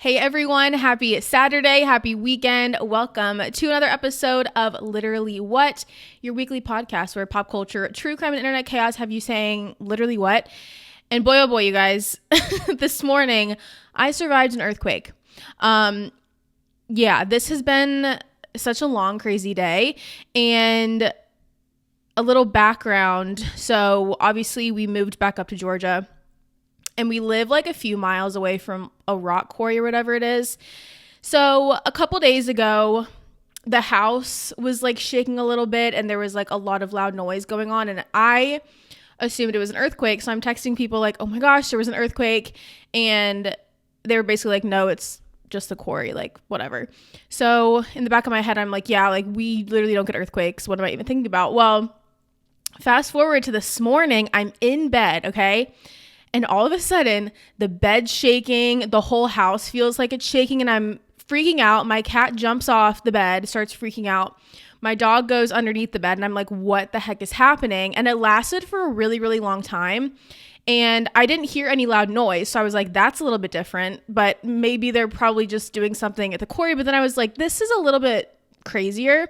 Hey everyone, happy Saturday, happy weekend. Welcome to another episode of Literally What, your weekly podcast where pop culture, true crime, and internet chaos have you saying literally what. And boy, oh boy, you guys, this morning I survived an earthquake. This has been such a long, crazy day. And a little background. So obviously we moved back up to Georgia. And we live like a few miles away from a rock quarry or whatever it is. So a couple days ago, the house was like shaking a little bit and there was like a lot of loud noise going on. And I assumed it was an earthquake. So I'm texting people like, oh my gosh, there was an earthquake. And they were basically like, no, it's just the quarry, like whatever. So in the back of my head, I'm like, yeah, like we literally don't get earthquakes. What am I even thinking about? Well, fast forward to this morning, I'm in bed, okay? And all of a sudden, the bed's shaking. The whole house feels like it's shaking and I'm freaking out. My cat jumps off the bed, starts freaking out. My dog goes underneath the bed and I'm like, what the heck is happening? And it lasted for a really, really long time. And I didn't hear any loud noise. So I was like, that's a little bit different. But maybe they're probably just doing something at the quarry. But then I was like, this is a little bit crazier.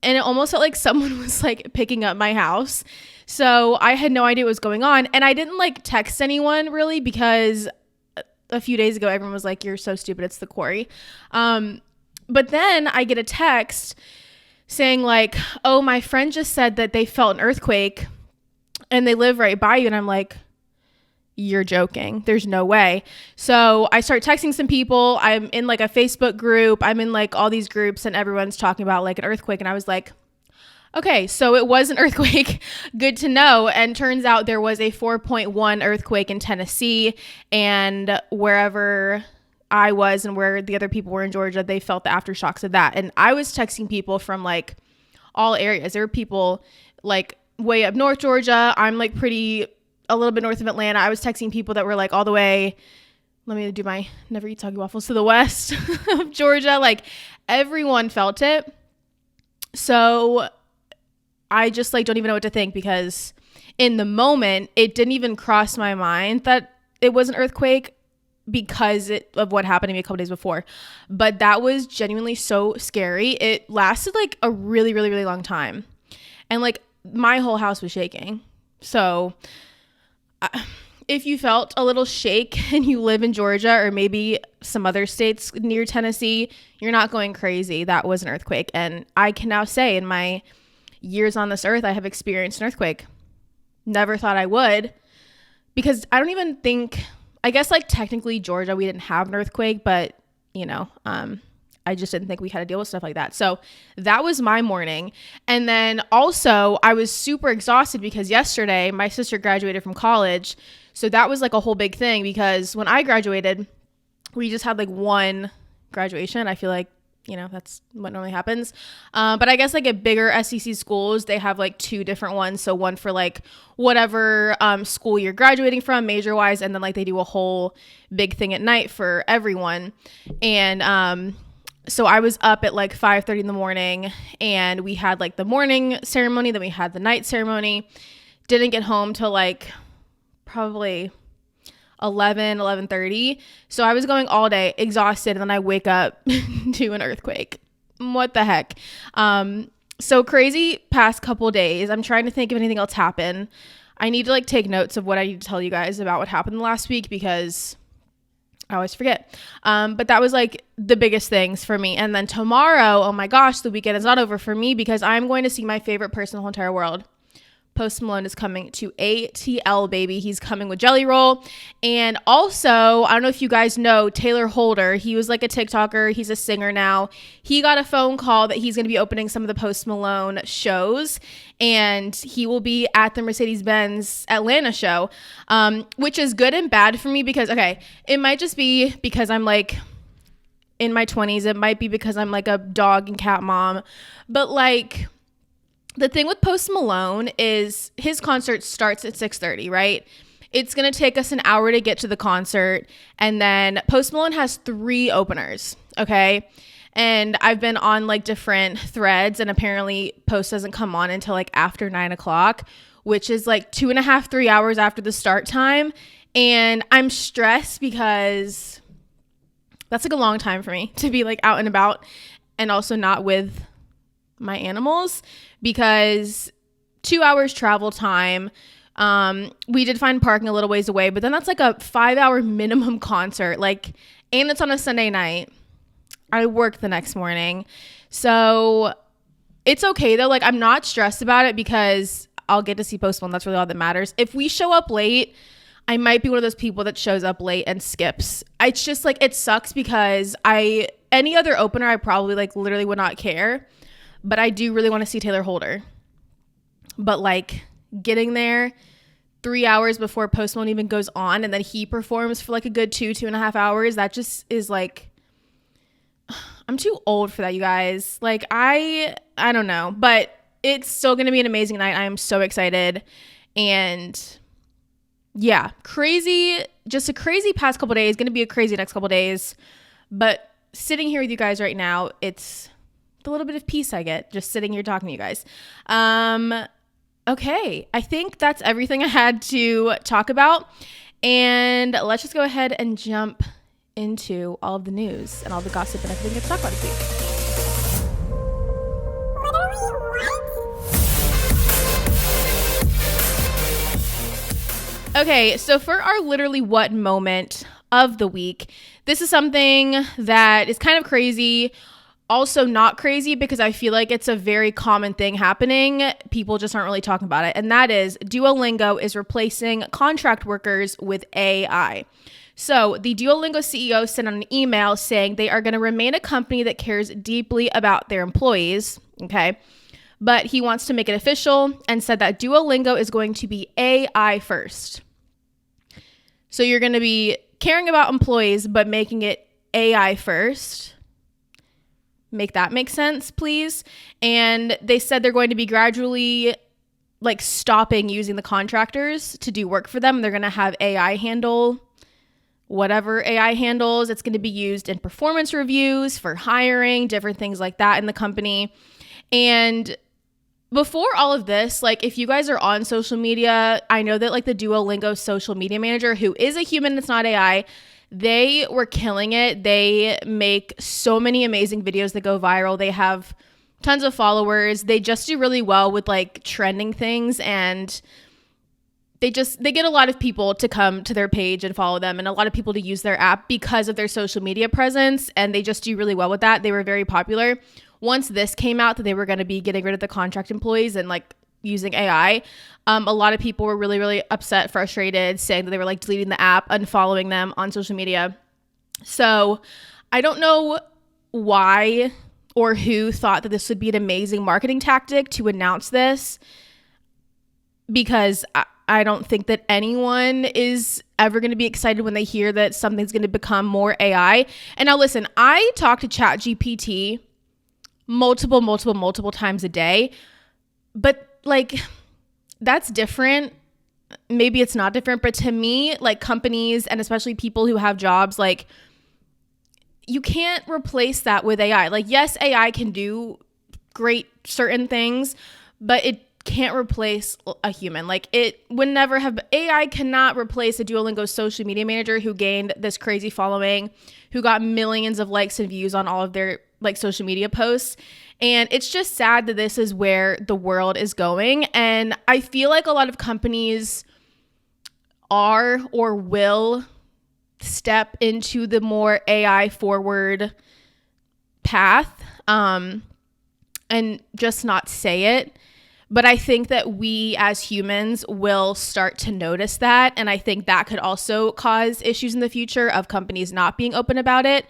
And it almost felt like someone was like picking up my house. So I had no idea what was going on. And I didn't like text anyone really because a few days ago, everyone was like, you're so stupid. It's the quarry. But then I get a text saying like, oh, my friend just said that they felt an earthquake and they live right by you. And I'm like, you're joking. There's no way. So I start texting some people. I'm in like a Facebook group. I'm in like all these groups and everyone's talking about like an earthquake. And I was like, okay, so it was an earthquake. Good to know. And turns out there was a 4.1 earthquake in Tennessee, and wherever I was and where the other people were in Georgia, they felt the aftershocks of that. And I was texting people from like all areas. There were people like way up north Georgia. I'm like a little bit north of Atlanta. I was texting people that were like all the way, let me do my never eat soggy waffles, to the west of Georgia. Like everyone felt it. So I just like don't even know what to think, because in the moment it didn't even cross my mind that it was an earthquake because of what happened to me a couple days before. But that was genuinely so scary. It lasted like a really, really, really long time. And like my whole house was shaking. So if you felt a little shake and you live in Georgia or maybe some other states near Tennessee, you're not going crazy. That was an earthquake. And I can now say in my years on this earth, I have experienced an earthquake. Never thought I would, because I don't even think, I guess like technically Georgia, we didn't have an earthquake, but you know, I just didn't think we had to deal with stuff like that. So that was my morning. And then also I was super exhausted because yesterday my sister graduated from college. So that was like a whole big thing, because when I graduated, we just had like one graduation. I feel like, you know, that's what normally happens. But I guess like at bigger SEC schools, they have like two different ones. So one for like whatever school you're graduating from major wise. And then like they do a whole big thing at night for everyone. And so I was up at like 5:30 in the morning, and we had like the morning ceremony. Then we had the night ceremony. Didn't get home till like probably 11:30. So I was going all day exhausted, and then I wake up to an earthquake. What the heck? So crazy past couple days. I'm trying to think if anything else happened. I need to like take notes of what I need to tell you guys about what happened last week, because I always forget. But that was like the biggest things for me. And then tomorrow, oh my gosh, the weekend is not over for me, because I'm going to see my favorite person in the whole entire world. Post Malone is coming to ATL, baby. He's coming with Jelly Roll. And also, I don't know if you guys know Taylor Holder. He was like a TikToker. He's a singer now. He got a phone call that he's going to be opening some of the Post Malone shows. And he will be at the Mercedes-Benz Atlanta show, which is good and bad for me, because, okay, it might just be because I'm like in my 20s. It might be because I'm like a dog and cat mom. But like, the thing with Post Malone is his concert starts at 6:30, right? It's going to take us an hour to get to the concert. And then Post Malone has 3 openers, okay? And I've been on like different threads, and apparently Post doesn't come on until like after 9 o'clock, which is like 2.5, 3 hours after the start time. And I'm stressed because That's like a long time for me to be like out and about and also not with my animals, because 2 hours travel time. We did find parking a little ways away, but then that's like a 5-hour minimum concert. Like, and it's on a Sunday night. I work the next morning. So it's okay though. Like, I'm not stressed about it because I'll get to see Post Malone. That's really all that matters. If we show up late, I might be one of those people that shows up late and skips. It's just like, it sucks because any other opener, I probably like literally would not care. But I do really want to see Taylor Holder. But like getting there 3 hours before Post Malone even goes on, and then he performs for like a good 2.5 hours, that just is like, I'm too old for that, you guys. Like, I don't know, but it's still going to be an amazing night. I am so excited. And yeah, crazy, just a crazy past couple days, going to be a crazy next couple days. But sitting here with you guys right now, it's the little bit of peace I get just sitting here talking to you guys. Okay, I think that's everything I had to talk about. And let's just go ahead and jump into all of the news and all the gossip and everything to talk about this week. Okay, so for our literally what moment of the week, this is something that is kind of crazy, also not crazy because I feel like it's a very common thing happening. People just aren't really talking about it. And that is Duolingo is replacing contract workers with AI. So the Duolingo CEO sent out an email saying they are going to remain a company that cares deeply about their employees. Okay. But he wants to make it official and said that Duolingo is going to be AI first. So you're going to be caring about employees, but making it AI first. Make that make sense, please. And they said they're going to be gradually like stopping using the contractors to do work for them. They're going to have AI handle whatever AI handles. It's going to be used in performance reviews, for hiring, different things like that in the company. And before all of this, like if you guys are on social media, I know that like the Duolingo social media manager, who is a human, it's not AI, they were killing it. They make so many amazing videos that go viral. They have tons of followers. They just do really well with like trending things, and they get a lot of people to come to their page and follow them, and a lot of people to use their app because of their social media presence, and they just do really well with that. They were very popular. Once this came out that they were going to be getting rid of the contract employees and like using AI, a lot of people were really, really upset, frustrated, saying that they were like deleting the app, unfollowing them on social media. So I don't know why or who thought that this would be an amazing marketing tactic to announce this, because I don't think that anyone is ever going to be excited when they hear that something's going to become more AI. And now listen, I talk to ChatGPT multiple times a day, but like that's different. Maybe it's not different, but to me, like companies and especially people who have jobs, like you can't replace that with AI. Like yes, AI can do great certain things, but it can't replace a human. Like it would never have. AI cannot replace a Duolingo social media manager who gained this crazy following, who got millions of likes and views on all of their like social media posts. And it's just sad that this is where the world is going. And I feel like a lot of companies are or will step into the more AI forward path, and just not say it. But I think that we as humans will start to notice that. And I think that could also cause issues in the future of companies not being open about it.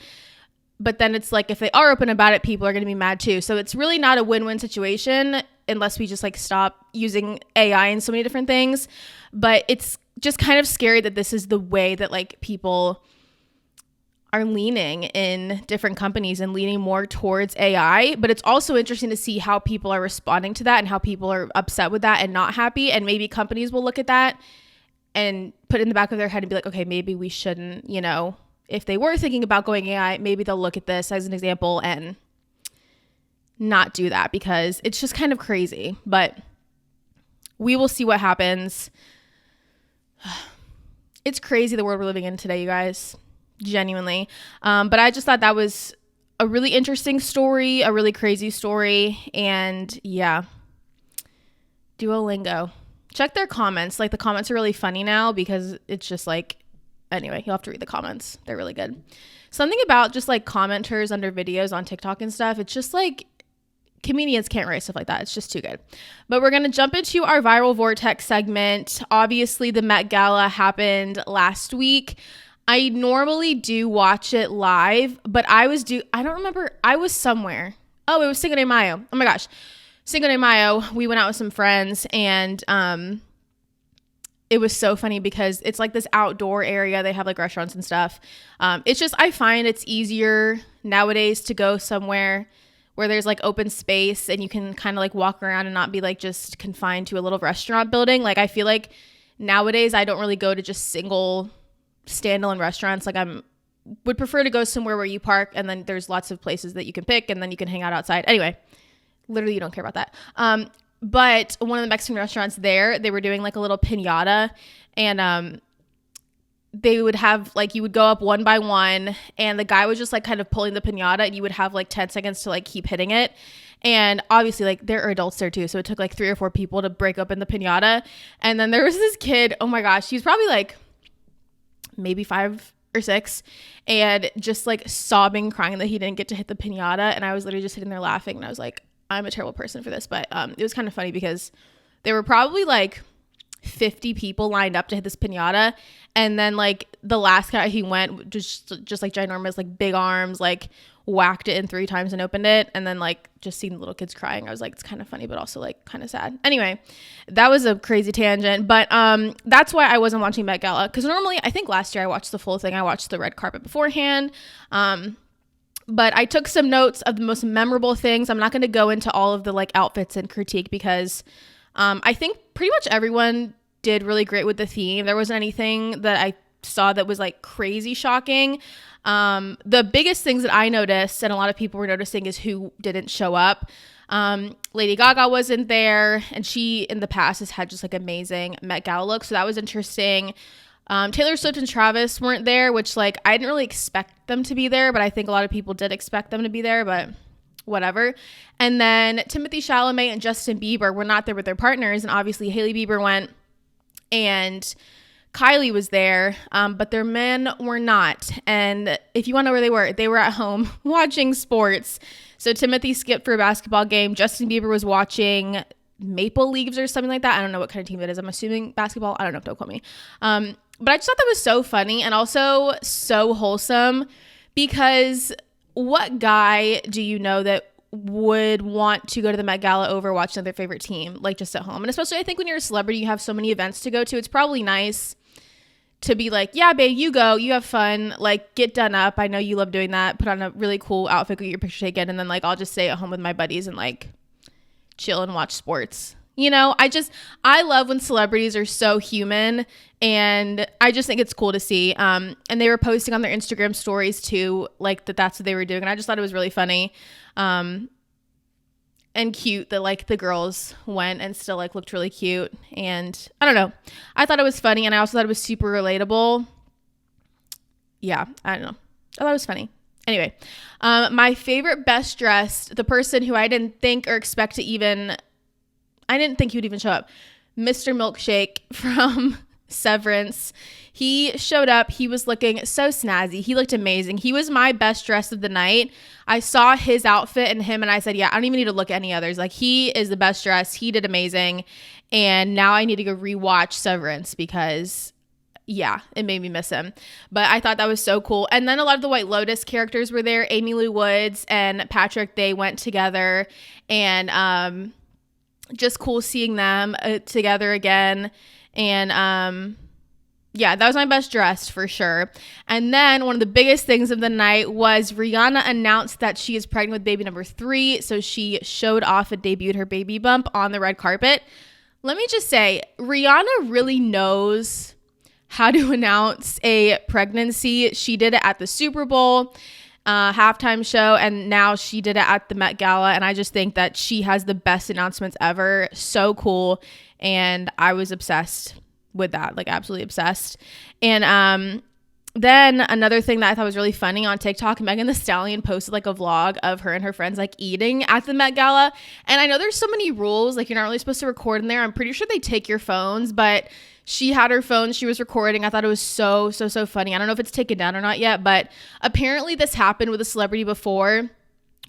But then it's like, if they are open about it, people are going to be mad too. So it's really not a win-win situation unless we just like stop using AI in so many different things. But it's just kind of scary that this is the way that like people are leaning in different companies and leaning more towards AI. But it's also interesting to see how people are responding to that and how people are upset with that and not happy. And maybe companies will look at that and put it in the back of their head and be like, okay, maybe we shouldn't, you know, if they were thinking about going AI, maybe they'll look at this as an example and not do that, because it's just kind of crazy. But we will see what happens. It's crazy the world we're living in today, you guys. genuinely. But I just thought that was a really interesting story, a really crazy story. And yeah, Duolingo. Check their comments. Like, the comments are really funny now because it's just like, anyway, you'll have to read the comments. They're really good. Something about just like commenters under videos on TikTok and stuff. It's just like, comedians can't write stuff like that. It's just too good. But we're going to jump into our viral vortex segment. Obviously, the Met Gala happened last week. I normally do watch it live, but I don't remember. I was somewhere. Oh, it was Cinco de Mayo. Oh my gosh. Cinco de Mayo. We went out with some friends, and it was so funny because it's like this outdoor area. They have like restaurants and stuff. It's just, I find it's easier nowadays to go somewhere where there's like open space and you can kind of like walk around and not be like just confined to a little restaurant building. Like, I feel like nowadays I don't really go to just single standalone restaurants. Like, would prefer to go somewhere where you park and then there's lots of places that you can pick and then you can hang out outside. Anyway, literally you don't care about that. But one of the Mexican restaurants there, they were doing like a little piñata, and they would have like, you would go up one by one and the guy was just like kind of pulling the piñata, and you would have like 10 seconds to like keep hitting it. And obviously, like, there are adults there too, so it took like 3 or 4 people to break open the piñata. And then there was this kid, oh my gosh, he's probably like maybe 5 or 6, and just like sobbing, crying that he didn't get to hit the piñata. And I was literally just sitting there laughing, and I was like, I'm a terrible person for this. But it was kind of funny because there were probably like 50 people lined up to hit this piñata, and then like the last guy, he went just like ginormous, like big arms, like whacked it in 3 times and opened it. And then like just seeing the little kids crying, I was like, it's kind of funny but also like kind of sad. Anyway, that was a crazy tangent, but that's why I wasn't watching Met Gala, because normally, I think last year I watched the full thing. I watched the red carpet beforehand, but I took some notes of the most memorable things. I'm not going to go into all of the like outfits and critique because I think pretty much everyone did really great with the theme. There wasn't anything that I saw that was like crazy shocking. The biggest things that I noticed, and a lot of people were noticing, is who didn't show up. Lady Gaga wasn't there, and she in the past has had just like amazing Met Gala looks, so that was interesting. Taylor Swift and Travis weren't there, which like I didn't really expect them to be there, but I think a lot of people did expect them to be there, but whatever. And then Timothée Chalamet and Justin Bieber were not there with their partners, and obviously Hailey Bieber went and Kylie was there, but their men were not. And if you want to know where they were at home watching sports. So Timothy skipped for a basketball game. Justin Bieber was watching Maple Leafs or something like that. I don't know what kind of team that is. I'm assuming basketball. I don't know. Don't quote me. But I just thought that was so funny and also so wholesome, because what guy do you know that would want to go to the Met Gala over watching their favorite team, like just at home? And especially I think when you're a celebrity, you have so many events to go to. It's probably nice to be like, yeah, babe, you go, you have fun, like get done up. I know you love doing that. Put on a really cool outfit, get your picture taken, and then like I'll just stay at home with my buddies and like chill and watch sports. You know, I love when celebrities are so human, and I just think it's cool to see. And they were posting on their Instagram stories too, like that's what they were doing. And I just thought it was really funny. And cute that like the girls went and still like looked really cute. And I don't know, I thought it was funny, and I also thought it was super relatable. Yeah, I don't know, I thought it was funny. Anyway, my favorite best dressed, the person who I didn't think or expect to even, I didn't think he would even show up, Mr. Milkshake from Severance. He showed up. He was looking so snazzy. He looked amazing. He was my best dressed of the night. I saw his outfit and him, and I said, yeah, I don't even need to look at any others. Like, he is the best dressed. He did amazing. And now I need to go rewatch Severance because, yeah, it made me miss him. But I thought that was so cool. And then a lot of the White Lotus characters were there. Amy Lou Woods and Patrick, they went together, and just cool seeing them together again. And yeah, that was my best dressed for sure. And then one of the biggest things of the night was Rihanna announced that she is pregnant with baby number 3. So she showed off and debuted her baby bump on the red carpet. Let me just say, Rihanna really knows how to announce a pregnancy. She did it at the Super Bowl halftime show, and now she did it at the Met Gala. And I just think that she has the best announcements ever. So cool. And I was obsessed with that, like absolutely obsessed. And Then another thing that I thought was really funny on TikTok, Megan Thee Stallion posted like a vlog of her and her friends like eating at the Met Gala. And I know there's so many rules, like you're not really supposed to record in there. I'm pretty sure they take your phones, but she had her phone, she was recording. I thought it was so funny. I don't know if it's taken down or not yet, but apparently this happened with a celebrity before,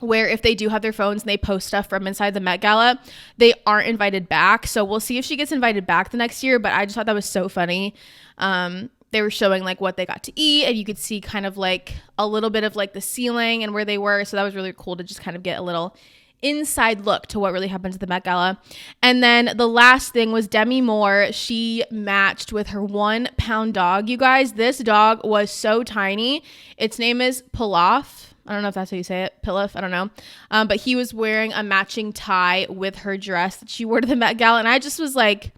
where if they do have their phones and they post stuff from inside the Met Gala, they aren't invited back. So we'll see if she gets invited back the next year, but I just thought that was so funny. They were showing like what they got to eat, and you could see kind of like a little bit of like the ceiling and where they were. So that was really cool to just kind of get a little inside look to what really happened to the Met Gala. And then the last thing was Demi Moore. She matched with her 1 pound dog. You guys, this dog was so tiny. Its name is Pilaf. I don't know if that's how you say it. Pilaf. I don't know. But he was wearing a matching tie with her dress that she wore to the Met Gala. And I just was like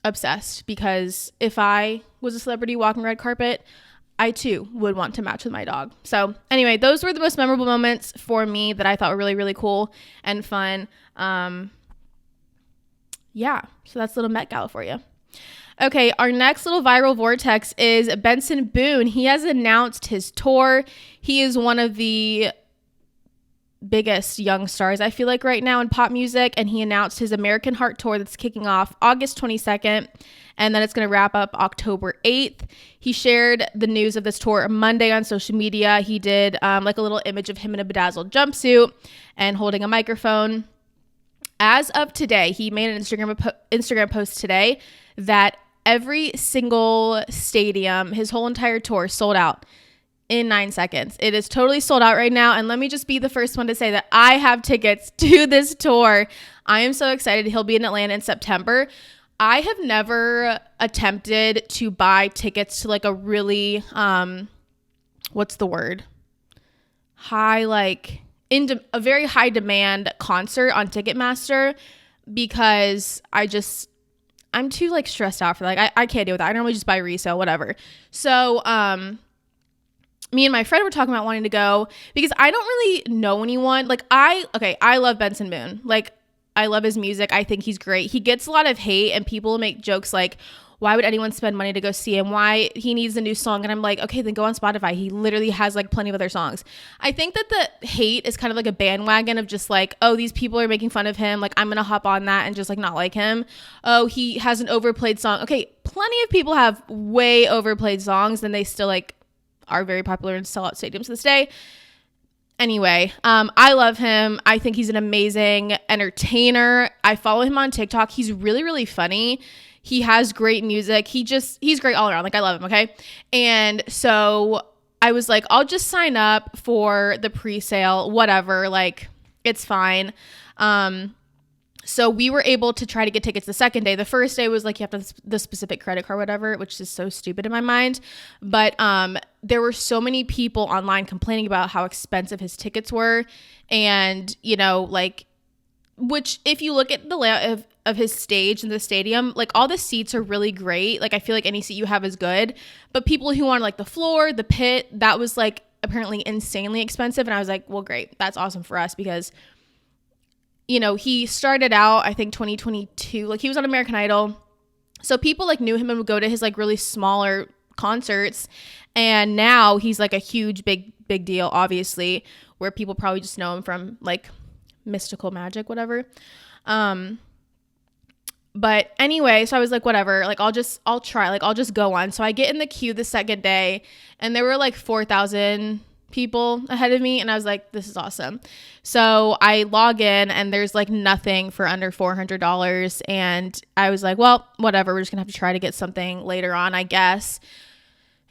obsessed, because if I was a celebrity walking red carpet, I too would want to match with my dog. So anyway, those were the most memorable moments for me that I thought were really cool and fun. Yeah, so that's a little Met Gala for you. Okay, our next little viral vortex is Benson Boone. He has announced his tour. He is one of the biggest young stars, I feel like, right now in pop music, and he announced his American Heart Tour that's kicking off August 22nd, and then it's going to wrap up October 8th. He shared the news of this tour Monday on social media. He did like a little image of him in a bedazzled jumpsuit and holding a microphone. As of today, he made an Instagram post today that every single stadium, his whole entire tour, sold out in 9 seconds. It is totally sold out right now. And let me just be the first one to say that I have tickets to this tour. I am so excited. He'll be in Atlanta in September. I have never attempted to buy tickets to like a really, what's the word? High, like a very high demand concert on Ticketmaster, because I'm too like stressed out for that. Like I can't deal with that. I normally just buy resale, whatever. So, me and my friend were talking about wanting to go, because I don't really know anyone. Like I love Benson Boone. Like I love his music. I think he's great. He gets a lot of hate, and people make jokes like, why would anyone spend money to go see him? Why he needs a new song? And I'm like, okay, then go on Spotify. He literally has like plenty of other songs. I think that the hate is kind of like a bandwagon of just like, oh, these people are making fun of him. Like I'm going to hop on that and just like not like him. Oh, he has an overplayed song. Okay, plenty of people have way overplayed songs, and they still like are very popular and sell out stadiums to this day. Anyway, I love him. I think he's an amazing entertainer. I follow him on TikTok. He's really funny. He has great music. He's great all around. Like I love him. Okay. And so I was like, I'll just sign up for the pre-sale, whatever. Like it's fine. So we were able to try to get tickets the second day. The first day was like you have to the specific credit card, whatever, which is so stupid in my mind. But there were so many people online complaining about how expensive his tickets were. And, you know, like, which if you look at the layout of his stage in the stadium, like all the seats are really great. Like I feel like any seat you have is good. But people who want like the floor, the pit, that was like apparently insanely expensive. And I was like, well, great. That's awesome for us, because you know, he started out, I think 2022, like he was on American Idol. So people like knew him and would go to his like really smaller concerts. And now he's like a huge, big deal, obviously, where people probably just know him from like Mystical Magic, whatever. But anyway, so I was like, whatever, like I'll try, like I'll just go on. So I get in the queue the second day, and there were like 4,000 people ahead of me, and I was like, this is awesome. So I log in, and there's like nothing for under $400, and I was like, well, whatever, we're just gonna have to try to get something later on, I guess.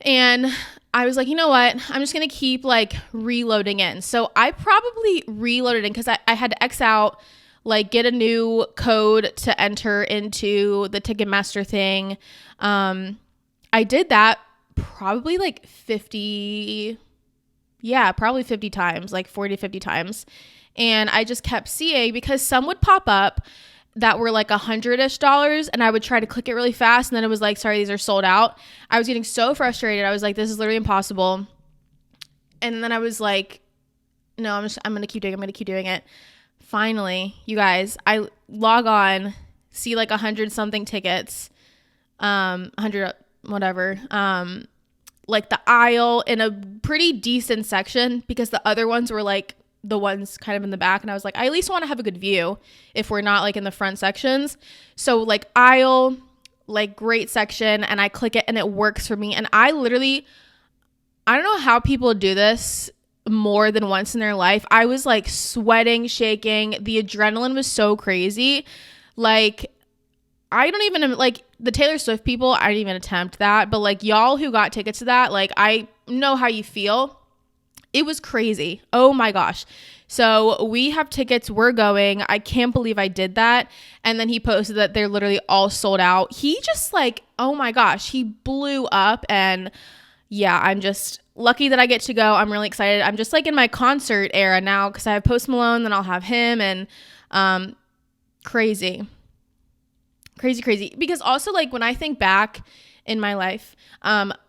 And I was like, you know what, I'm just gonna keep like reloading in. So I probably reloaded in because I had to X out, like get a new code to enter into the Ticketmaster thing. I did that probably like 50 times, like 40 to 50 times. And I just kept seeing, because some would pop up that were like $100-ish, and I would try to click it really fast, and then it was like, sorry, these are sold out. I was getting so frustrated. I was like, this is literally impossible. And then I was like, no, I'm going to keep doing it. Finally, you guys, I log on, see like 100 something tickets, 100 whatever, like the aisle in a pretty decent section because the other ones were like the ones kind of in the back, and I was like, I at least want to have a good view if we're not like in the front sections. So like aisle, like great section, and I click it and it works for me. And I don't know how people do this more than once in their life. I was like sweating, shaking. The adrenaline was so crazy. Like, I don't even, like, the Taylor Swift people, I didn't even attempt that. But like y'all who got tickets to that, like, I know how you feel. It was crazy. Oh my gosh. So we have tickets. We're going. I can't believe I did that. And then he posted that they're literally all sold out. He just like, oh my gosh, he blew up. And yeah, I'm just lucky that I get to go. I'm really excited. I'm just like in my concert era now because I have Post Malone, then I'll have him, and crazy. Because also like when I think back in my life,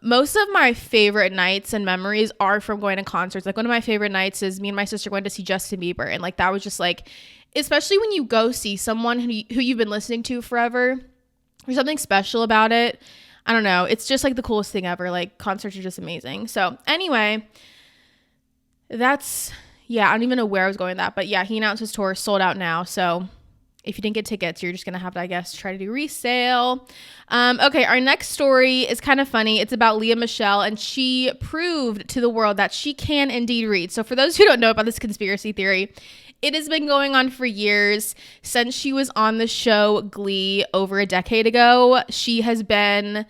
most of my favorite nights and memories are from going to concerts. Like one of my favorite nights is me and my sister went to see Justin Bieber, and like that was just like, especially when you go see someone who you've been listening to forever, there's something special about it. I don't know, it's just like the coolest thing ever. Like concerts are just amazing. So anyway, that's, yeah, I don't even know where I was going with that, but yeah, he announced his tour sold out now. So if you didn't get tickets, you're just going to have to, I guess, try to do resale. Okay, our next story is kind of funny. It's about Leah Michelle, and she proved to the world that she can indeed read. So for those who don't know about this conspiracy theory, it has been going on for years. Since she was on the show Glee over a decade ago, she has been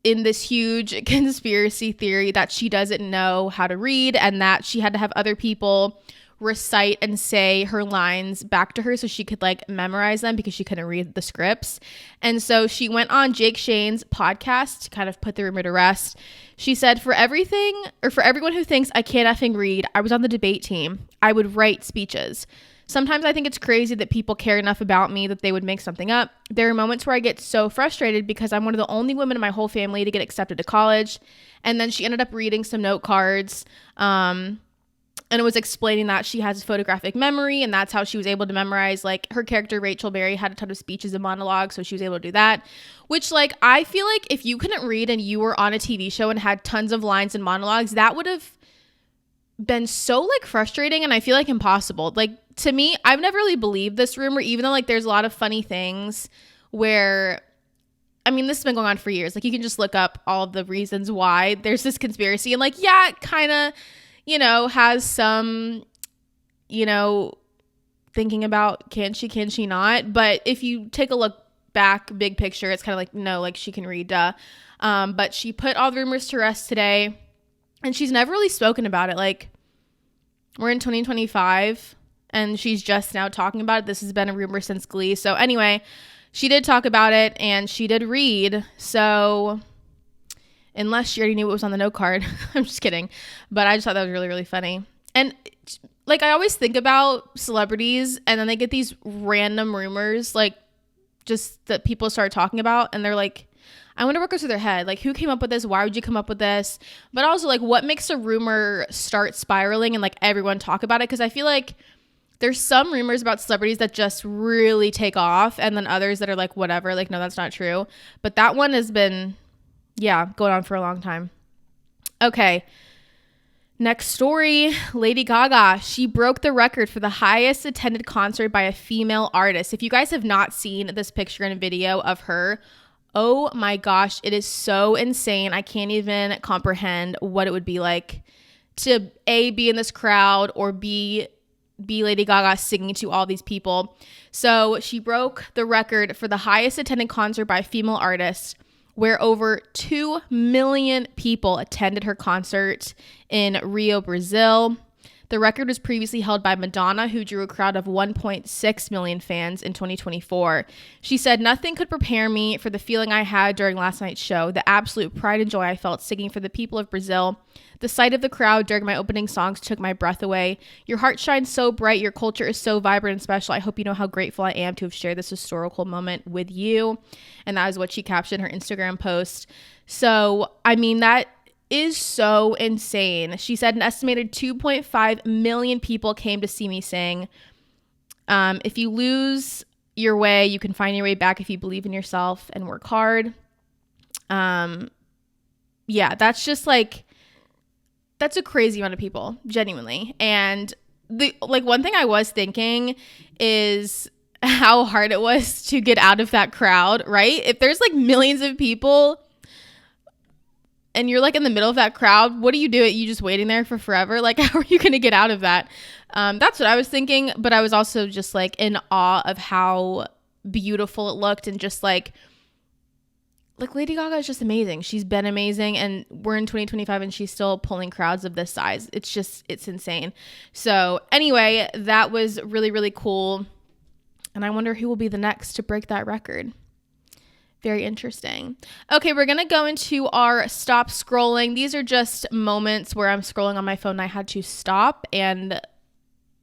in this huge conspiracy theory that she doesn't know how to read and that she had to have other people recite and say her lines back to her so she could like memorize them because she couldn't read the scripts. And so she went on Jake Shane's podcast to kind of put the rumor to rest. She said, for everyone who thinks I can't effing read, I was on the debate team. I would write speeches. Sometimes I think it's crazy that people care enough about me that they would make something up. There are moments where I get so frustrated because I'm one of the only women in my whole family to get accepted to college. And then she ended up reading some note cards, and it was explaining that she has a photographic memory, and that's how she was able to memorize. Like her character, Rachel Berry, had a ton of speeches and monologues, so she was able to do that. Which, like, I feel like if you couldn't read and you were on a TV show and had tons of lines and monologues, that would have been so, like, frustrating and I feel like impossible. Like, to me, I've never really believed this rumor, even though, like, there's a lot of funny things where, I mean, this has been going on for years. Like, you can just look up all of the reasons why there's this conspiracy, and, like, yeah, it kind of, you know, has some, you know, thinking about can she not? But if you take a look back, big picture, it's kind of like, no, like she can read, duh. But she put all the rumors to rest today, and she's never really spoken about it. Like, we're in 2025, and she's just now talking about it. This has been a rumor since Glee. So anyway, she did talk about it, and she did read. So unless she already knew what was on the note card. I'm just kidding. But I just thought that was really, really funny. And like, I always think about celebrities and then they get these random rumors, like just that people start talking about. And they're like, I wonder what goes through their head. Like, who came up with this? Why would you come up with this? But also, like, what makes a rumor start spiraling and like everyone talk about it? Because I feel like there's some rumors about celebrities that just really take off. And then others that are like, whatever, like, no, that's not true. But that one has been, yeah, going on for a long time. Okay. Next story, Lady Gaga. She broke the record for the highest attended concert by a female artist. If you guys have not seen this picture and video of her, oh my gosh, it is so insane. I can't even comprehend what it would be like to A, be in this crowd, or B, Lady Gaga singing to all these people. So she broke the record for the highest attended concert by a female artist, where over 2 million people attended her concert in Rio, Brazil. The record was previously held by Madonna, who drew a crowd of 1.6 million fans in 2024. She said, "Nothing could prepare me for the feeling I had during last night's show, the absolute pride and joy I felt singing for the people of Brazil. The sight of the crowd during my opening songs took my breath away. Your heart shines so bright. Your culture is so vibrant and special. I hope you know how grateful I am to have shared this historical moment with you." And that is what she captioned her Instagram post. So, I mean, that is so insane. She said an estimated 2.5 million people came to see me sing. If you lose your way, you can find your way back if you believe in yourself and work hard. yeah, that's just like, that's a crazy amount of people, genuinely. And the like one thing I was thinking is how hard it was to get out of that crowd, right? If there's like millions of people and you're like in the middle of that crowd, what do? You just waiting there for forever? Like, how are you going to get out of that? That's what I was thinking. But I was also just like in awe of how beautiful it looked, and just like Lady Gaga is just amazing. She's been amazing, and we're in 2025 and she's still pulling crowds of this size. It's insane. So anyway, that was really, really cool. And I wonder who will be the next to break that record. Very interesting. Okay, we're going to go into our stop scrolling. These are just moments where I'm scrolling on my phone and I had to stop and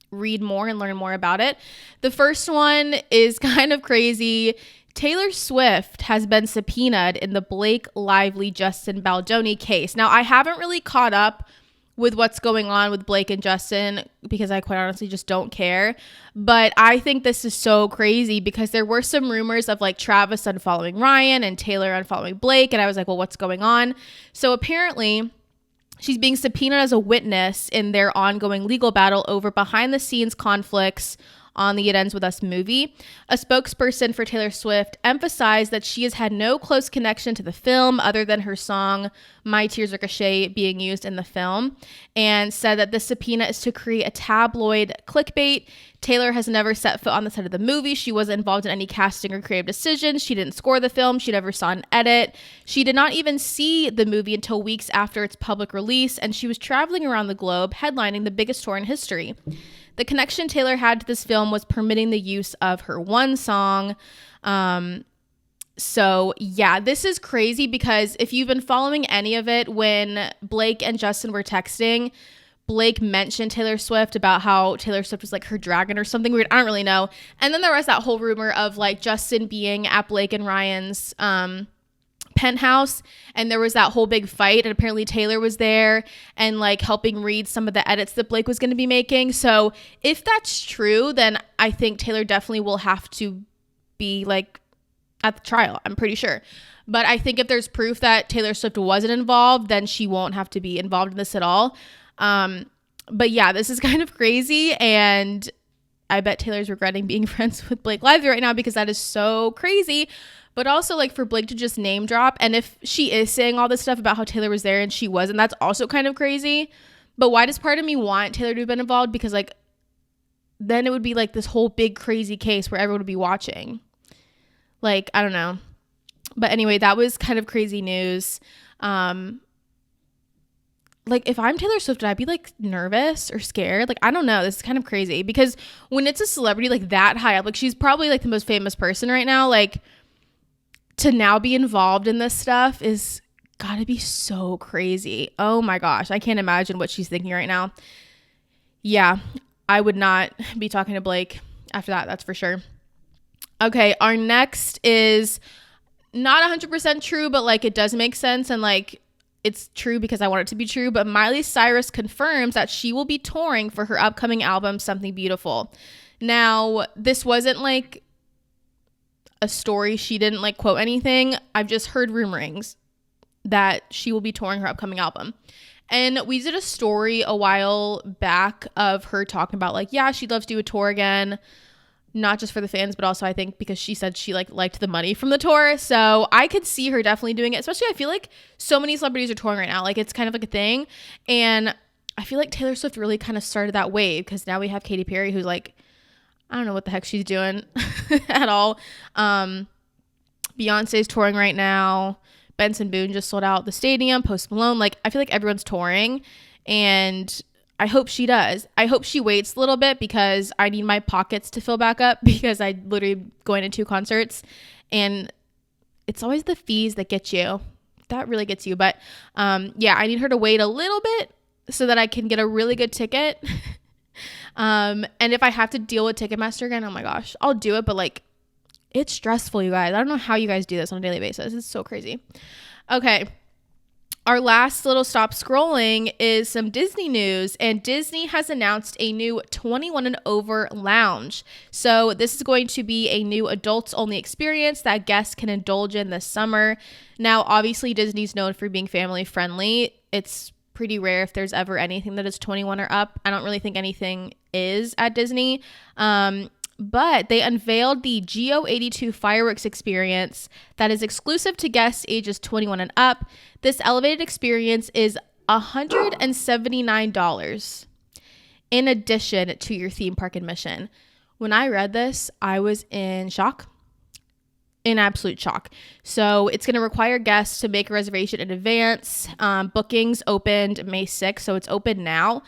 read more and learn more about it. The first one is kind of crazy. Taylor Swift has been subpoenaed in the Blake Lively Justin Baldoni case. Now, I haven't really caught up with what's going on with Blake and Justin because I quite honestly just don't care. But I think this is so crazy because there were some rumors of like Travis unfollowing Ryan and Taylor unfollowing Blake. And I was like, well, what's going on? So apparently she's being subpoenaed as a witness in their ongoing legal battle over behind the scenes conflicts on the It Ends With Us movie. A spokesperson for Taylor Swift emphasized that she has had no close connection to the film other than her song My Tears Ricochet being used in the film, and said that this subpoena is to create a tabloid clickbait. Taylor has never set foot on the set of the movie. She wasn't involved in any casting or creative decisions. She didn't score the film. She never saw an edit. She did not even see the movie until weeks after its public release, and she was traveling around the globe headlining the biggest tour in history. The connection Taylor had to this film was permitting the use of her one song. So yeah, this is crazy because if you've been following any of it, when Blake and Justin were texting, Blake mentioned Taylor Swift about how Taylor Swift was like her dragon or something weird. I don't really know. And then there was that whole rumor of like Justin being at Blake and Ryan's penthouse, and there was that whole big fight, and apparently Taylor was there and like helping read some of the edits that Blake was going to be making. So if that's true, then I think Taylor definitely will have to be like at the trial, I'm pretty sure. But I think if there's proof that Taylor Swift wasn't involved, then she won't have to be involved in this at all. But yeah, this is kind of crazy, and I bet Taylor's regretting being friends with Blake Lively right now because that is so crazy. But also, like, for Blake to just name drop, and if she is saying all this stuff about how Taylor was there and she wasn't, that's also kind of crazy. But why does part of me want Taylor to have been involved? Because, like, then it would be, like, this whole big crazy case where everyone would be watching. Like, I don't know. But anyway, that was kind of crazy news. Like, if I'm Taylor Swift, would I be, like, nervous or scared? Like, I don't know. This is kind of crazy. Because when it's a celebrity, like, that high up, like, she's probably, like, the most famous person right now, like, to now be involved in this stuff is gotta be so crazy. Oh my gosh. I can't imagine what she's thinking right now. Yeah, I would not be talking to Blake after that. That's for sure. Okay. Our next is not 100% true, but like it does make sense. And like it's true because I want it to be true. But Miley Cyrus confirms that she will be touring for her upcoming album, Something Beautiful. Now, this wasn't like a story. She didn't like quote anything. I've just heard rumorings that she will be touring her upcoming album. And we did a story a while back of her talking about like, yeah, she'd love to do a tour again, not just for the fans, but also I think because she said she like liked the money from the tour. So I could see her definitely doing it, especially I feel like so many celebrities are touring right now. Like it's kind of like a thing. And I feel like Taylor Swift really kind of started that wave because now we have Katy Perry who's like, I don't know what the heck she's doing at all. Beyonce's touring right now. Benson Boone just sold out the stadium. Post Malone. Like, I feel like everyone's touring. And I hope she does. I hope she waits a little bit because I need my pockets to fill back up because I literally going to 2 concerts. And it's always the fees that get you. That really gets you. But yeah, I need her to wait a little bit so that I can get a really good ticket. And if I have to deal with Ticketmaster again, oh my gosh, I'll do it. But like, it's stressful, you guys. I don't know how you guys do this on a daily basis. It's so crazy. Okay. Our last little stop scrolling is some Disney news, and Disney has announced a new 21 and over lounge. So this is going to be a new adults only experience that guests can indulge in this summer. Now, obviously Disney's known for being family friendly. It's pretty rare if there's ever anything that is 21 or up. I don't really think anything is at Disney. But they unveiled the GO82 fireworks experience that is exclusive to guests ages 21 and up. This elevated experience is $179 in addition to your theme park admission. When I read this, I was in shock. In absolute shock. So it's going to require guests to make a reservation in advance. Bookings opened May 6th, so it's open now.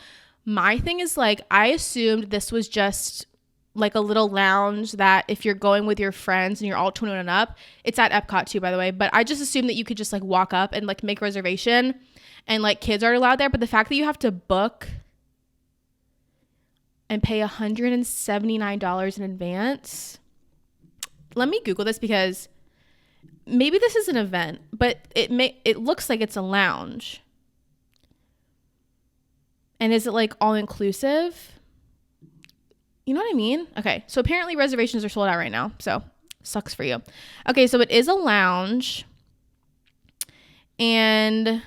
My thing is, like, I assumed this was just like a little lounge that if you're going with your friends and you're all 21 and up, it's at Epcot too, by the way, but I just assumed that you could just like walk up and like make a reservation and like kids are allowed there. But the fact that you have to book and pay $179 in advance, let me Google this because maybe this is an event, but it looks like it's a lounge. And is it like all inclusive? You know what I mean? Okay, so apparently reservations are sold out right now, so sucks for you. Okay, so it is a lounge, and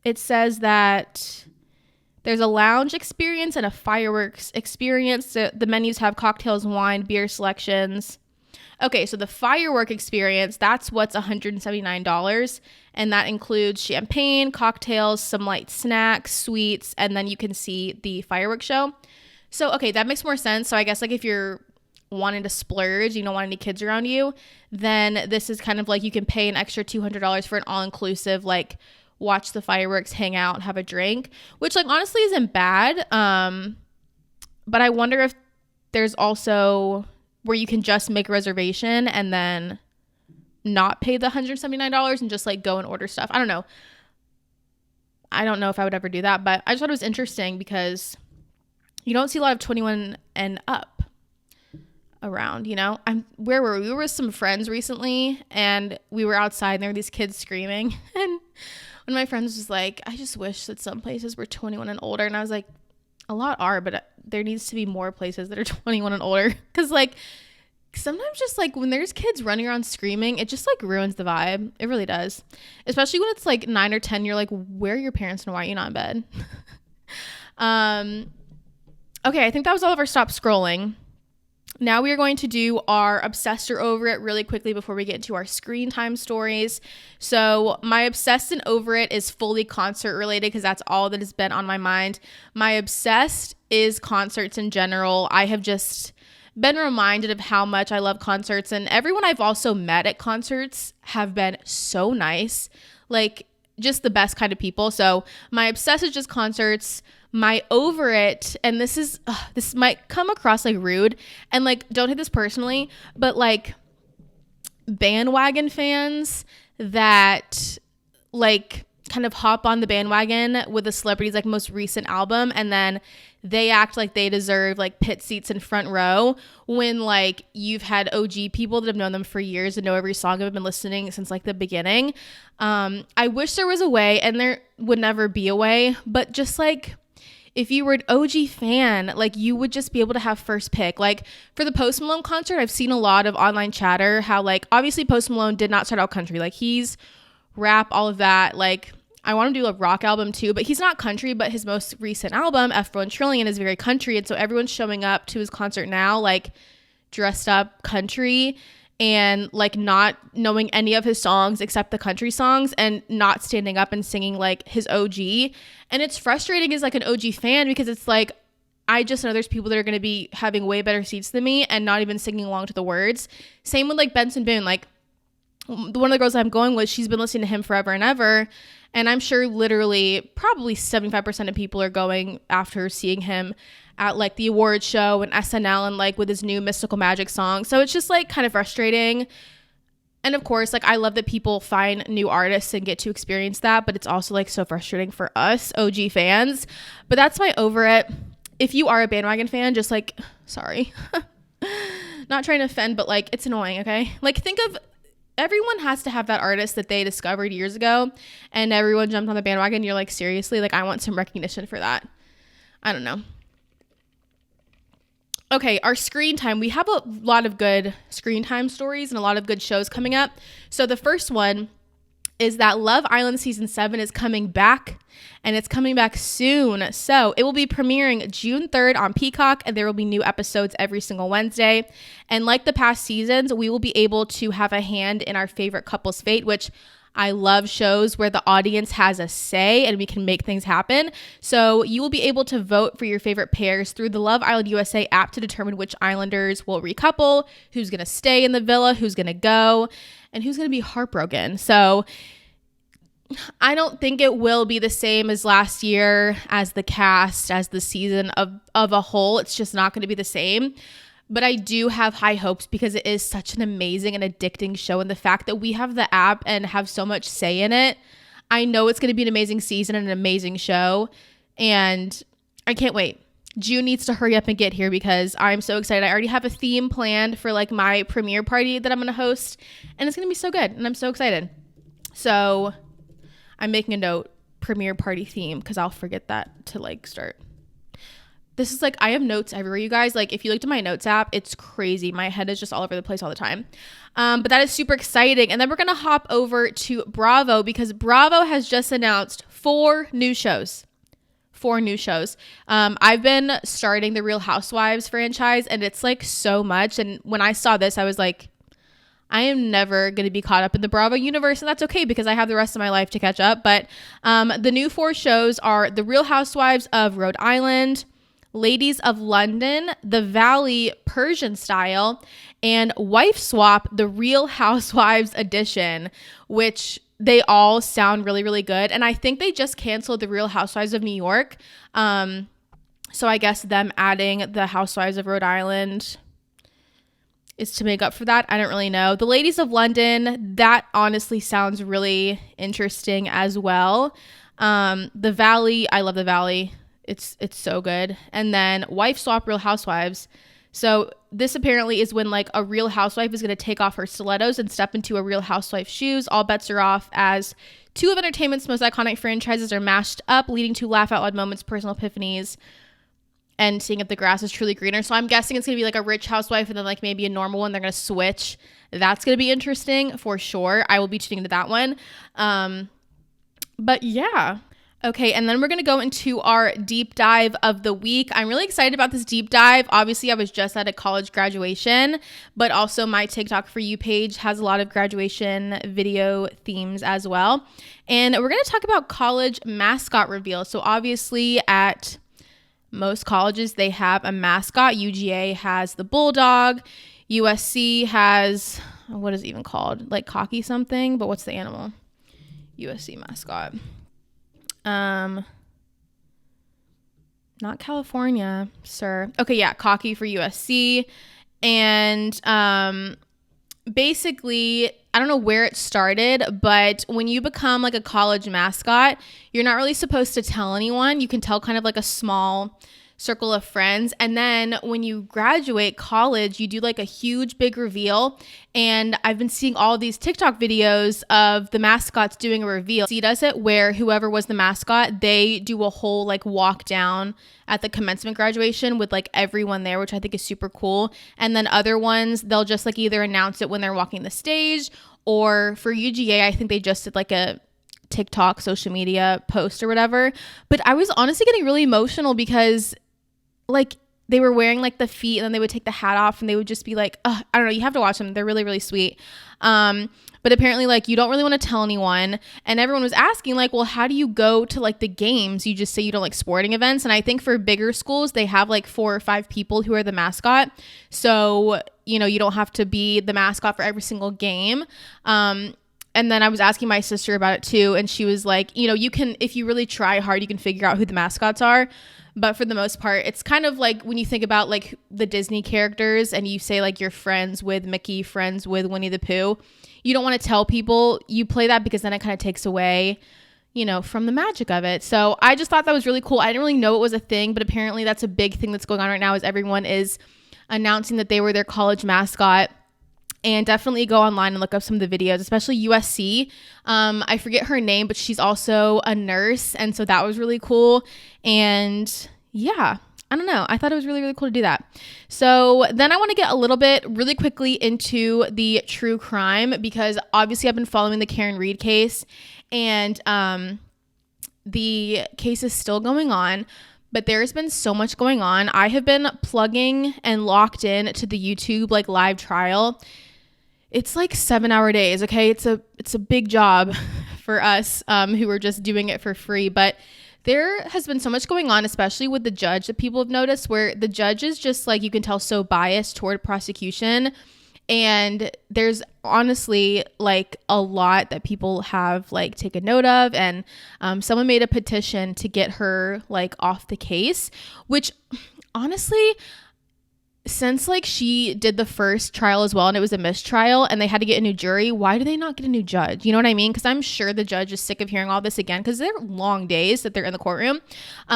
it says that there's a lounge experience and a fireworks experience. The menus have cocktails, wine, beer selections. Okay, so the firework experience, that's what's $179, and that includes champagne, cocktails, some light snacks, sweets, and then you can see the fireworks show. So, okay, that makes more sense. So I guess like if you're wanting to splurge, you don't want any kids around you, then this is kind of like you can pay an extra $200 for an all-inclusive, like watch the fireworks, hang out, have a drink, which like honestly isn't bad. But I wonder if there's also where you can just make a reservation and then not pay the $179 and just like go and order stuff. I don't know. I don't know if I would ever do that, but I just thought it was interesting because you don't see a lot of 21 and up around, you know? Where were we? We were with some friends recently, and we were outside, and there were these kids screaming. And one of my friends was like, I just wish that some places were 21 and older. And I was like, a lot are, but there needs to be more places that are 21 and older. Because, like, sometimes just, like, when there's kids running around screaming, it just, like, ruins the vibe. It really does. Especially when it's, like, 9 or 10, you're like, where are your parents and why are you not in bed? Okay, I think that was all of our stop scrolling. Now we are going to do our obsessed or over it really quickly before we get into our screen time stories. So my obsessed and over it is fully concert related because that's all that has been on my mind. My obsessed is concerts in general. I have just been reminded of how much I love concerts, and everyone I've also met at concerts have been so nice, like just the best kind of people. So my obsessed is just concerts. My over it, and this might come across like rude, and like don't take this personally, but like bandwagon fans that like kind of hop on the bandwagon with the celebrity's like most recent album, and then they act like they deserve like pit seats in front row when like you've had OG people that have known them for years and know every song and have been listening since like the beginning. I wish there was a way, and there would never be a way, but just like if you were an OG fan, like you would just be able to have first pick. Like for the Post Malone concert, I've seen a lot of online chatter how like obviously Post Malone did not start out country. Like he's rap, all of that. Like I want him to do a rock album too, but he's not country. But his most recent album, F1 Trillion, is very country. And so everyone's showing up to his concert now like dressed up country and like not knowing any of his songs except the country songs and not standing up and singing like his OG. And it's frustrating as like an OG fan because it's like, I just know there's people that are going to be having way better seats than me and not even singing along to the words. Same with like BENSON BOONE. Like one of the girls I'm going with, she's been listening to him forever and ever. And I'm sure literally probably 75% of people are going after seeing him at like the awards show and SNL and like with his new Mystical Magic song. So it's just like kind of frustrating. And of course, like I love that people find new artists and get to experience that, but it's also like so frustrating for us OG fans. But that's my over it. If you are a bandwagon fan, just like, sorry, not trying to offend, but like it's annoying. Okay. Like think of everyone has to have that artist that they discovered years ago and everyone jumped on the bandwagon. You're like, seriously? Like, I want some recognition for that. I don't know. Okay, our screen time. We have a lot of good screen time stories and a lot of good shows coming up. So the first one is that Love Island Season 7 is coming back, and it's coming back soon. So it will be premiering June 3rd on Peacock, and there will be new episodes every single Wednesday. And like the past seasons, we will be able to have a hand in our favorite couple's fate, which I love shows where the audience has a say and we can make things happen. So you will be able to vote for your favorite pairs through the Love Island USA app to determine which islanders will recouple, who's going to stay in the villa, who's going to go, and who's going to be heartbroken. So I don't think it will be the same as last year, as the cast, as the season of a whole. It's just not going to be the same. But I do have high hopes because it is such an amazing and addicting show. And the fact that we have the app and have so much say in it, I know it's going to be an amazing season and an amazing show. And I can't wait. June needs to hurry up and get here because I'm so excited. I already have a theme planned for like my premiere party that I'm going to host. And it's going to be so good. And I'm so excited. So I'm making a note, premiere party theme, because I'll forget that to like start. This is like, I have notes everywhere, you guys. Like, if you looked at my notes app, it's crazy. My head is just all over the place all the time. But that is super exciting. And then we're going to hop over to Bravo because Bravo has just announced 4 new shows. 4 new shows. I've been starting the Real Housewives franchise, and it's like so much. And when I saw this, I was like, I am never going to be caught up in the Bravo universe, and that's okay because I have the rest of my life to catch up. But the new 4 shows are The Real Housewives of Rhode Island, Ladies of London, The Valley Persian Style, and Wife Swap, The Real Housewives Edition, which they all sound really, really good. And I think they just canceled The Real Housewives of New York. So I guess them adding The Housewives of Rhode Island is to make up for that. I don't really know. The Ladies of London, that honestly sounds really interesting as well. The Valley, I love The Valley. It's so good. And then Wife Swap, Real Housewives. So this apparently is when like a real housewife is going to take off her stilettos and step into a real housewife's shoes. All bets are off as 2 of entertainment's most iconic franchises are mashed up, leading to laugh out loud moments, personal epiphanies, and seeing if the grass is truly greener. So I'm guessing it's going to be like a rich housewife and then like maybe a normal one. They're going to switch. That's going to be interesting for sure. I will be tuning into that one. But yeah. Okay, and then we're going to go into our deep dive of the week. I'm really excited about this deep dive. Obviously, I was just at a college graduation, but also my TikTok For You page has a lot of graduation video themes as well. And we're going to talk about college mascot reveal. So obviously at most colleges, they have a mascot. UGA has the bulldog. USC has, what is it even called? Like cocky something, but what's the animal? USC mascot. Not California, sir. Okay, yeah, cocky for USC. And basically, I don't know where it started, but when you become like a college mascot, you're not really supposed to tell anyone. You can tell kind of like a small circle of friends. And then when you graduate college, you do like a huge big reveal. And I've been seeing all these TikTok videos of the mascots doing a reveal. C does it where whoever was the mascot, they do a whole like walk down at the commencement graduation with like everyone there, which I think is super cool. And then other ones, they'll just like either announce it when they're walking the stage, or for UGA, I think they just did like a TikTok social media post or whatever. But I was honestly getting really emotional because like they were wearing like the feet and then they would take the hat off and they would just be like, I don't know, you have to watch them. They're really, really sweet. But apparently like you don't really want to tell anyone. And everyone was asking like, well, how do you go to like the games? You just say you don't like sporting events. And I think for bigger schools, they have like 4 or 5 people who are the mascot. So, you know, you don't have to be the mascot for every single game. And then I was asking my sister about it too. And she was like, you know, you can, if you really try hard, you can figure out who the mascots are. But for the most part, it's kind of like when you think about like the Disney characters and you say like you're friends with Mickey, friends with Winnie the Pooh, you don't want to tell people. You play that because then it kind of takes away, you know, from the magic of it. So I just thought that was really cool. I didn't really know it was a thing, but apparently that's a big thing that's going on right now is everyone is announcing that they were their college mascot. And definitely go online and look up some of the videos, especially USC. I forget her name, but she's also a nurse. And so that was really cool. And yeah, I don't know. I thought it was really, really cool to do that. So then I want to get a little bit really quickly into the true crime, because obviously I've been following the Karen Reed case, and the case is still going on. But there's been so much going on. I have been plugging and locked in to the YouTube like live trial. It's like 7-hour days. Okay. It's a big job for us who are just doing it for free. But there has been so much going on, especially with the judge, that people have noticed, where the judge is just like, you can tell, so biased toward prosecution. And there's honestly like a lot that people have like taken note of, and someone made a petition to get her like off the case, which honestly, since like she did the first trial as well and it was a mistrial and they had to get a new jury, why do they not get a new judge? You know what I mean? Because I'm sure the judge is sick of hearing all this again, because they're long days that they're in the courtroom.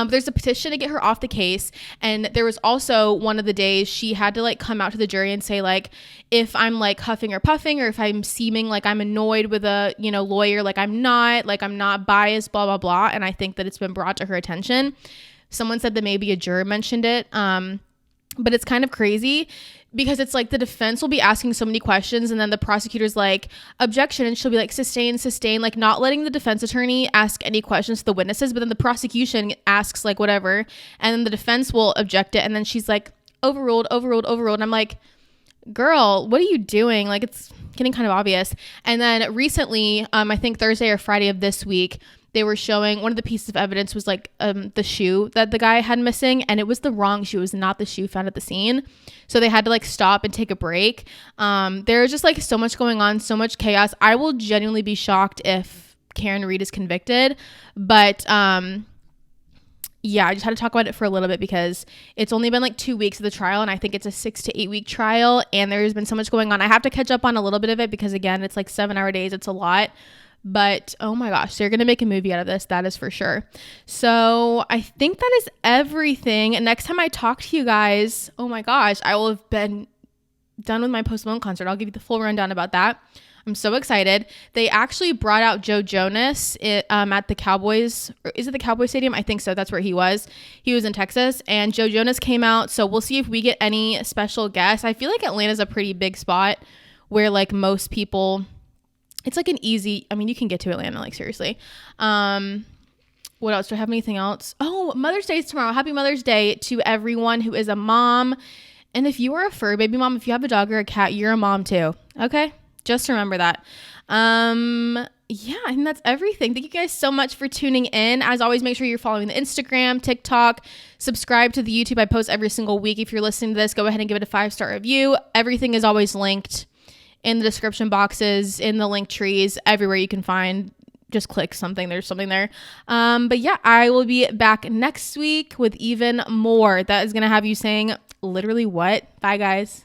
There's a petition to get her off the case. And there was also one of the days she had to like come out to the jury and say like, if I'm like huffing or puffing, or if I'm seeming like I'm annoyed with a, you know, lawyer, like I'm not biased, blah, blah, blah. And I think that it's been brought to her attention. Someone said that maybe a juror mentioned it. But it's kind of crazy, because it's like the defense will be asking so many questions, and then the prosecutor's like, objection, and she'll be like, sustain, like not letting the defense attorney ask any questions to the witnesses. But then the prosecution asks like whatever, and then the defense will object it, and then she's like, overruled. And I'm like, girl, what are you doing? Like, it's getting kind of obvious. And then recently, I think Thursday or Friday of this week, they were showing one of the pieces of evidence was like the shoe that the guy had missing, and it was the wrong shoe. It was not the shoe found at the scene. So they had to like stop and take a break. There's just like so much going on, so much chaos. I will genuinely be shocked if Karen Reed is convicted. But yeah, I just had to talk about it for a little bit, because it's only been like 2 weeks of the trial, and I think it's a 6 to 8 week trial, and there's been so much going on. I have to catch up on a little bit of it, because again, it's like 7-hour days. It's a lot. But oh my gosh, they're going to make a movie out of this. That is for sure. So I think that is everything. And next time I talk to you guys, oh my gosh, I will have been done with my Post Malone concert. I'll give you the full rundown about that. I'm so excited. They actually brought out Joe Jonas at the Cowboys. Or is it the Cowboys Stadium? I think so. That's where he was. He was in Texas, and Joe Jonas came out. So we'll see if we get any special guests. I feel like Atlanta's a pretty big spot where like most people... It's like an easy, I mean, you can get to Atlanta, like seriously. What else? Do I have anything else? Oh, Mother's Day is tomorrow. Happy Mother's Day to everyone who is a mom. And if you are a fur baby mom, if you have a dog or a cat, you're a mom too. Okay? Just remember that. Yeah, I think that's everything. Thank you guys so much for tuning in. As always, make sure you're following the Instagram, TikTok, subscribe to the YouTube. I post every single week. If you're listening to this, go ahead and give it a 5-star review. Everything is always linked in the description boxes, in the link trees, everywhere you can find. Just click something. There's something there. But yeah, I will be back next week with even more. That is going to have you saying literally what? Bye, guys.